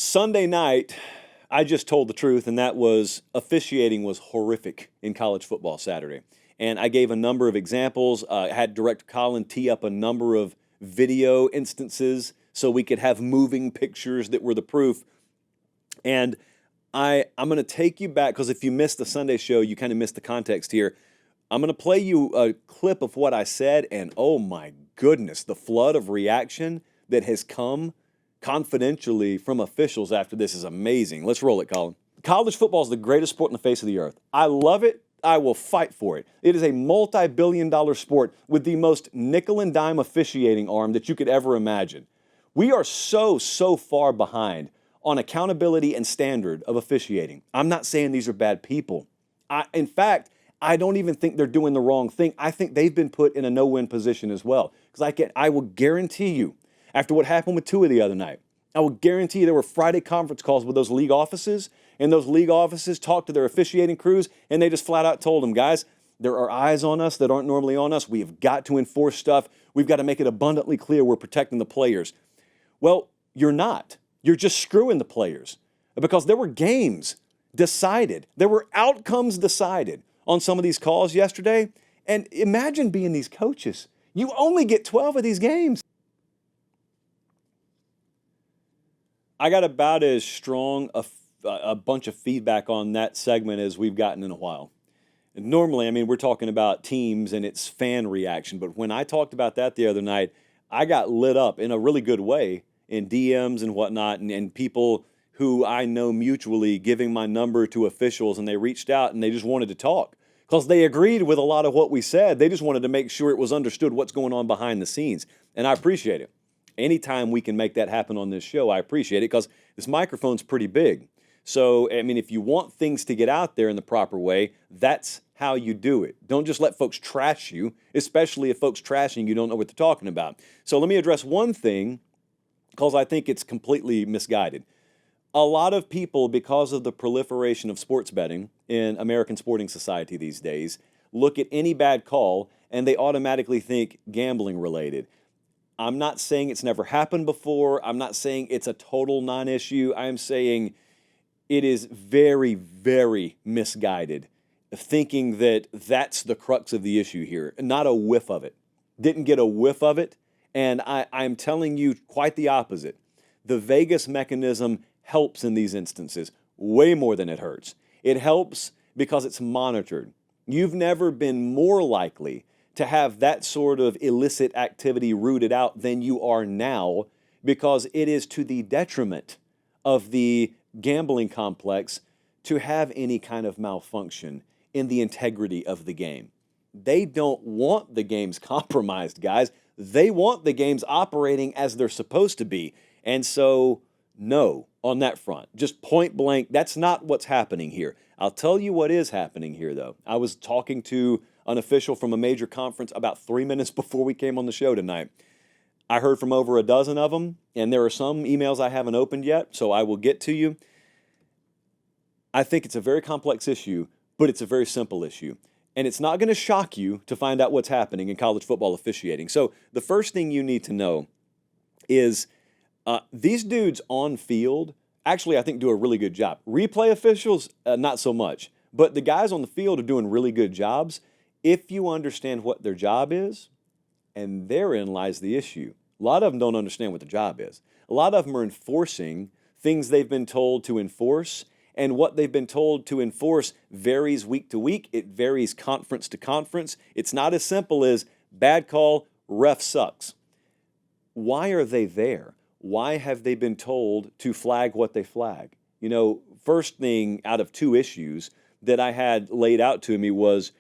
Sunday night, I just told the truth, and that was officiating was horrific in college football Saturday. And I gave a number of examples. I had Director Colin tee up a number of video instances so we could have moving pictures that were the proof. And I'm going to take you back, because if you missed the Sunday show, you kind of missed the context here. I'm going to play you a clip of what I said, and oh my goodness, the flood of reaction that has come confidentially from officials after this is amazing. Let's roll it, Colin. College football is the greatest sport on the face of the earth. I love it. I will fight for it. It is a multi-billion-dollar sport with the most nickel and dime officiating arm that you could ever imagine. We are so far behind on accountability and standard of officiating. I'm not saying these are bad people. In fact, I don't even think they're doing the wrong thing. I think they've been put in a no-win position as well. Because I will guarantee you, after what happened with Tua the other night, I will guarantee you there were Friday conference calls with those league offices, and those league offices talked to their officiating crews, and they just flat out told them, guys, there are eyes on us that aren't normally on us. We have got to enforce stuff. We've got to make it abundantly clear we're protecting the players. Well, you're not. You're just screwing the players, because there were games decided. There were outcomes decided on some of these calls yesterday. And imagine being these coaches. You only get 12 of these games. I got about as strong a bunch of feedback on that segment as we've gotten in a while. And normally, we're talking about teams and it's fan reaction. But when I talked about that the other night, I got lit up in a really good way in DMs and whatnot, and people who I know mutually giving my number to officials, and they reached out and they just wanted to talk because they agreed with a lot of what we said. They just wanted to make sure it was understood what's going on behind the scenes, and I appreciate it. Anytime we can make that happen on this show, I appreciate it, because this microphone's pretty big. So, if you want things to get out there in the proper way, that's how you do it. Don't just let folks trash you, especially if folks trashing you don't know what they're talking about. So let me address one thing, because I think it's completely misguided. A lot of people, because of the proliferation of sports betting in American sporting society these days, look at any bad call and they automatically think gambling related. I'm not saying it's never happened before. I'm not saying it's a total non-issue. I'm saying it is very, very misguided, thinking that that's the crux of the issue here. Not a whiff of it. Didn't get a whiff of it. And I'm telling you quite the opposite. The Vegas mechanism helps in these instances way more than it hurts. It helps because it's monitored. You've never been more likely to have that sort of illicit activity rooted out than you are now, because it is to the detriment of the gambling complex to have any kind of malfunction in the integrity of the game. They don't want the games compromised, guys. They want the games operating as they're supposed to be. And so, no, on that front, just point blank, that's not what's happening here. I'll tell you what is happening here, though. I was talking to an official from a major conference about 3 minutes before we came on the show tonight. I heard from over a dozen of them, and there are some emails I haven't opened yet, so I will get to you. I think it's a very complex issue, but it's a very simple issue. And it's not going to shock you to find out what's happening in college football officiating. So the first thing you need to know is these dudes on field actually, I think, do a really good job. Replay officials, not so much. But the guys on the field are doing really good jobs if you understand what their job is, and therein lies the issue. A lot of them don't understand what their job is. A lot of them are enforcing things they've been told to enforce, and what they've been told to enforce varies week to week. It varies conference to conference. It's not as simple as bad call, ref sucks. Why are they there? Why have they been told to flag what they flag? First thing out of two issues that I had laid out to me was,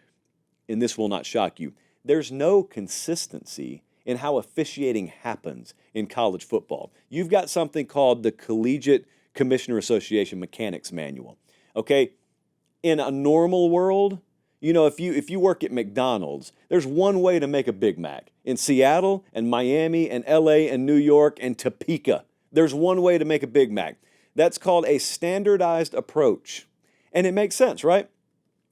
and this will not shock you, there's no consistency in how officiating happens in college football. You've got something called the Collegiate Commissioner Association Mechanics Manual. Okay? In a normal world, if you work at McDonald's, there's one way to make a Big Mac. In Seattle and Miami and LA and New York and Topeka, there's one way to make a Big Mac. That's called a standardized approach. And it makes sense, right?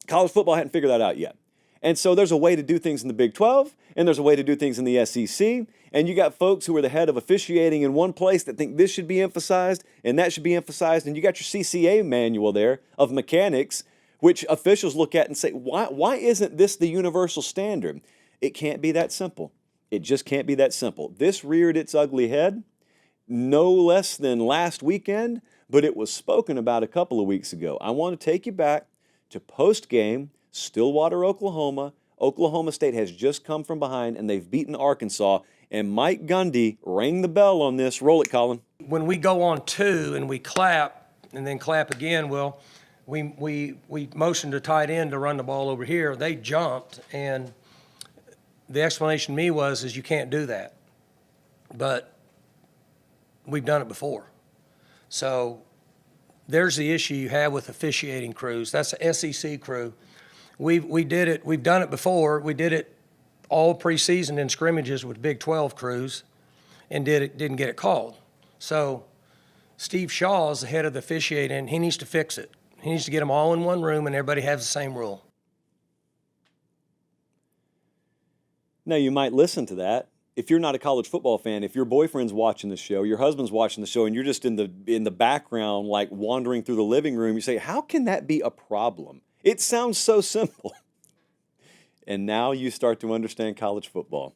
College football hadn't figured that out yet. And so there's a way to do things in the Big 12, and there's a way to do things in the SEC. And you got folks who are the head of officiating in one place that think this should be emphasized and that should be emphasized. And you got your CCA manual there of mechanics, which officials look at and say, why isn't this the universal standard? It can't be that simple. It just can't be that simple. This reared its ugly head no less than last weekend, but it was spoken about a couple of weeks ago. I want to take you back to post-game, Stillwater, Oklahoma. Oklahoma State has just come from behind, and they've beaten Arkansas. And Mike Gundy rang the bell on this. Roll it, Colin. When we go on two and we clap and then clap again, well, we motioned a tight end to run the ball over here. They jumped, and the explanation to me is you can't do that. But we've done it before. So there's the issue you have with officiating crews. That's the SEC crew. We did it. We've done it before. We did it all preseason in scrimmages with Big 12 crews and didn't get it called. So Steve Shaw is the head of the officiating, and he needs to fix it. He needs to get them all in one room and everybody has the same rule. Now, you might listen to that. If you're not a college football fan, if your boyfriend's watching the show, your husband's watching the show, and you're just in the background, like wandering through the living room, you say, how can that be a problem? It sounds so simple. And now you start to understand college football,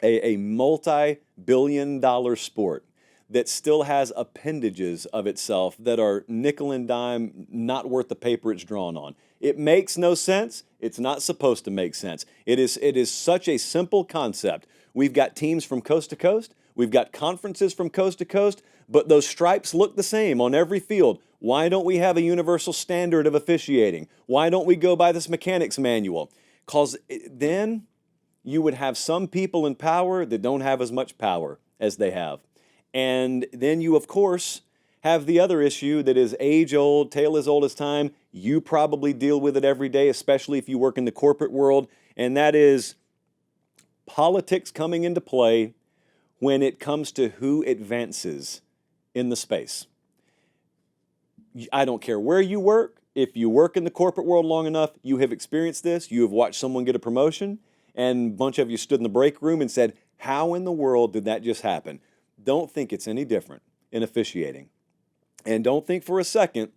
a multi-billion-dollar sport that still has appendages of itself that are nickel and dime, not worth the paper it's drawn on. It makes no sense. It's not supposed to make sense. It is such a simple concept. We've got teams from coast to coast. We've got conferences from coast to coast, but those stripes look the same on every field. Why don't we have a universal standard of officiating? Why don't we go by this mechanics manual? Because then you would have some people in power that don't have as much power as they have. And then you, of course, have the other issue that is age-old, tale as old as time. You probably deal with it every day, especially if you work in the corporate world, and that is politics coming into play when it comes to who advances in the space. I don't care where you work. If you work in the corporate world long enough, you have experienced this. You have watched someone get a promotion, and a bunch of you stood in the break room and said, how in the world did that just happen? Don't think it's any different in officiating. And don't think for a second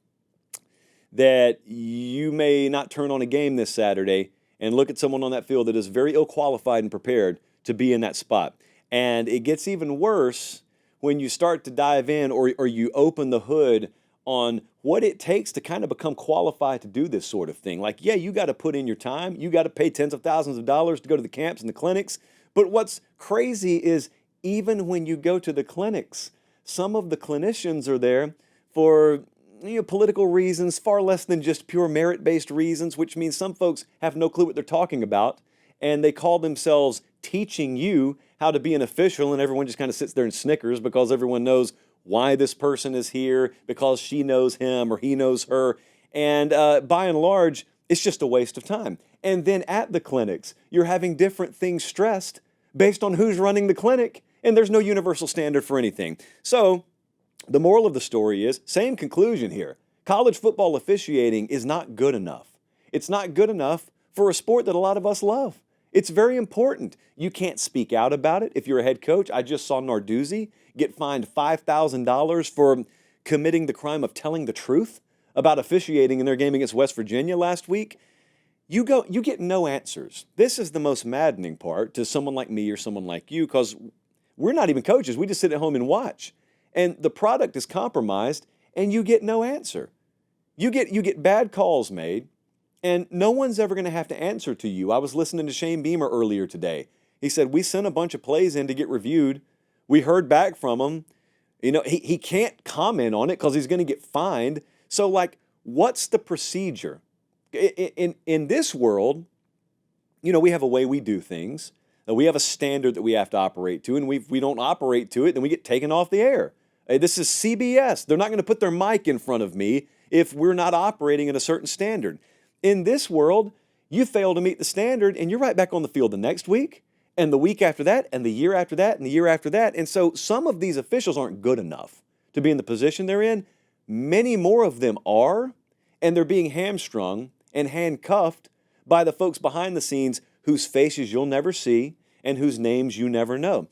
that you may not turn on a game this Saturday and look at someone on that field that is very ill-qualified and prepared to be in that spot. And it gets even worse when you start to dive in or you open the hood on what it takes to kind of become qualified to do this sort of thing. Like, yeah, you got to put in your time. You got to pay tens of thousands of dollars to go to the camps and the clinics. But what's crazy is even when you go to the clinics, some of the clinicians are there for political reasons, far less than just pure merit-based reasons, which means some folks have no clue what they're talking about, and they call themselves teaching you how to be an official, and everyone just kind of sits there and snickers because everyone knows why this person is here, because she knows him or he knows her, and by and large, it's just a waste of time. And then at the clinics, you're having different things stressed based on who's running the clinic, and there's no universal standard for anything. So the moral of the story is, same conclusion here. College football officiating is not good enough. It's not good enough for a sport that a lot of us love. It's very important. You can't speak out about it if you're a head coach. I just saw Narduzzi get fined $5,000 for committing the crime of telling the truth about officiating in their game against West Virginia last week. You get no answers. This is the most maddening part to someone like me or someone like you, because we're not even coaches. We just sit at home and watch. And the product is compromised, and you get no answer. You get bad calls made, and no one's ever going to have to answer to you. I was listening to Shane Beamer earlier today. He said, we sent a bunch of plays in to get reviewed. We heard back from him. He can't comment on it because he's going to get fined. So, what's the procedure? In this world, we have a way we do things. We have a standard that we have to operate to, and we don't operate to it, then we get taken off the air. This is CBS. They're not going to put their mic in front of me if we're not operating at a certain standard. In this world, you fail to meet the standard, and you're right back on the field the next week, and the week after that, and the year after that, and the year after that. And so some of these officials aren't good enough to be in the position they're in. Many more of them are, and they're being hamstrung and handcuffed by the folks behind the scenes whose faces you'll never see and whose names you never know.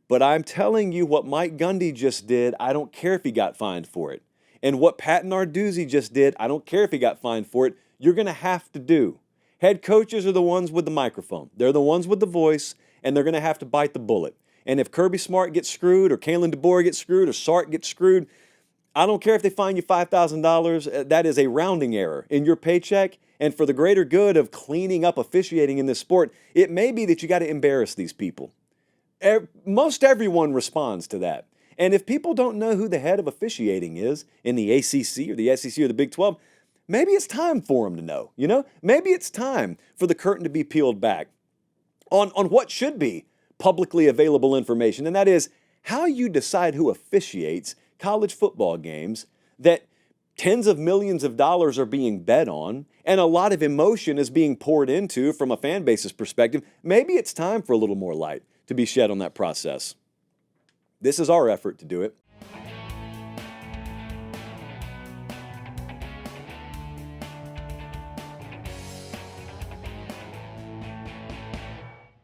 But I'm telling you what Mike Gundy just did, I don't care if he got fined for it. And what Pat Narduzzi just did, I don't care if he got fined for it, you're going to have to do. Head coaches are the ones with the microphone. They're the ones with the voice, and they're going to have to bite the bullet. And if Kirby Smart gets screwed, or Kalen DeBoer gets screwed, or Sark gets screwed, I don't care if they fine you $5,000. That is a rounding error in your paycheck. And for the greater good of cleaning up officiating in this sport, it may be that you got to embarrass these people. Most everyone responds to that. And if people don't know who the head of officiating is in the ACC or the SEC or the Big 12, maybe it's time for them to know. Maybe it's time for the curtain to be peeled back on what should be publicly available information, and that is how you decide who officiates college football games that tens of millions of dollars are being bet on and a lot of emotion is being poured into from a fan base's perspective. Maybe it's time for a little more light to be shed on that process. This is our effort to do it.